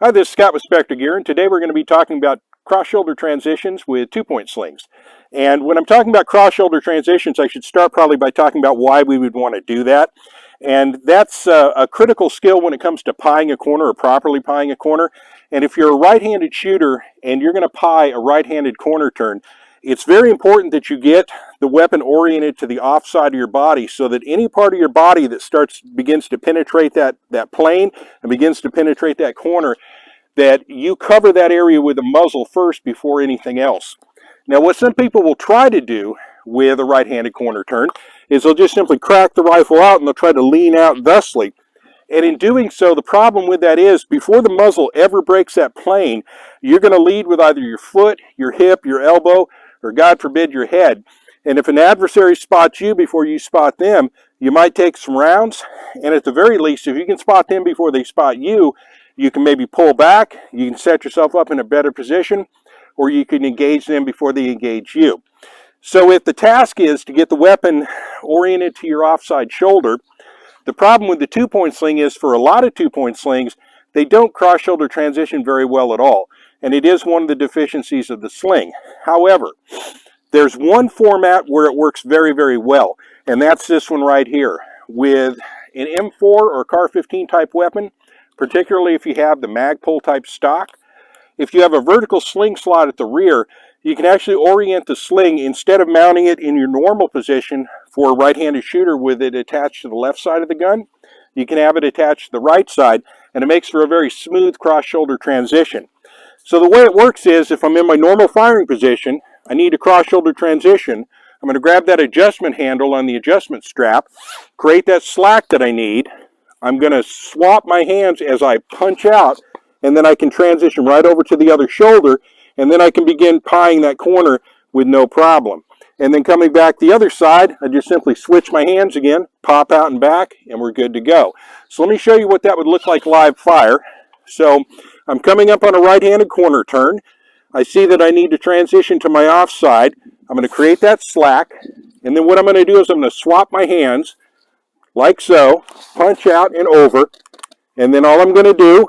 Hi, this is Scott with Specter Gear, and today we're going to be talking about cross-shoulder transitions with two-point slings. And when I'm talking about cross-shoulder transitions, I should start probably by talking about why we would want to do that. And that's a critical skill when it comes to pieing a corner or properly pieing a corner. And if you're a right-handed shooter and you're going to pie a right-handed corner turn, it's very important that you get the weapon oriented to the off side of your body so that any part of your body that begins to penetrate that plane and begins to penetrate that corner, that you cover that area with the muzzle first before anything else. Now, what some people will try to do with a right-handed corner turn is they'll just simply crack the rifle out and they'll try to lean out thusly. And in doing so, the problem with that is before the muzzle ever breaks that plane, you're going to lead with either your foot, your hip, your elbow, or God forbid, your head. And if an adversary spots you before you spot them, you might take some rounds. And at the very least, if you can spot them before they spot you, you can maybe pull back, you can set yourself up in a better position, or you can engage them before they engage you. So if the task is to get the weapon oriented to your offside shoulder, the problem with the two-point sling is for a lot of two-point slings, they don't cross-shoulder transition very well at all. And it is one of the deficiencies of the sling. However, there's one format where it works very, very well, and that's this one right here. With an M4 or CAR-15 type weapon, particularly if you have the mag pull type stock, if you have a vertical sling slot at the rear, you can actually orient the sling instead of mounting it in your normal position for a right-handed shooter with it attached to the left side of the gun. You can have it attached to the right side, and it makes for a very smooth cross-shoulder transition. So the way it works is if I'm in my normal firing position, I need a cross-shoulder transition. I'm going to grab that adjustment handle on the adjustment strap, create that slack that I need. I'm going to swap my hands as I punch out, and then I can transition right over to the other shoulder, and then I can begin pieing that corner with no problem. And then coming back the other side, I just simply switch my hands again, pop out and back, and we're good to go. So let me show you what that would look like live fire. So I'm coming up on a right-handed corner turn. I see that I need to transition to my offside. I'm going to create that slack, and then what I'm going to do is I'm going to swap my hands like so, punch out and over, and then all I'm going to do,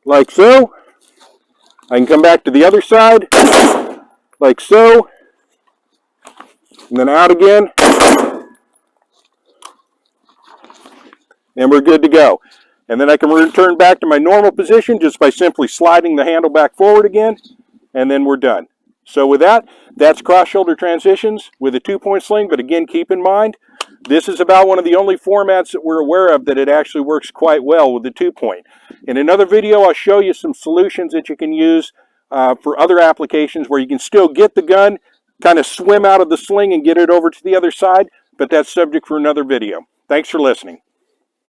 like so, I can come back to the other side, like so, and then out again, and we're good to go. And then I can return back to my normal position just by simply sliding the handle back forward again, and then we're done. So with that, that's cross-shoulder transitions with a two-point sling, but again, keep in mind, this is about one of the only formats that we're aware of that it actually works quite well with the two-point. In another video, I'll show you some solutions that you can use for other applications where you can still get the gun, kind of swim out of the sling and get it over to the other side, but that's subject for another video. Thanks for listening.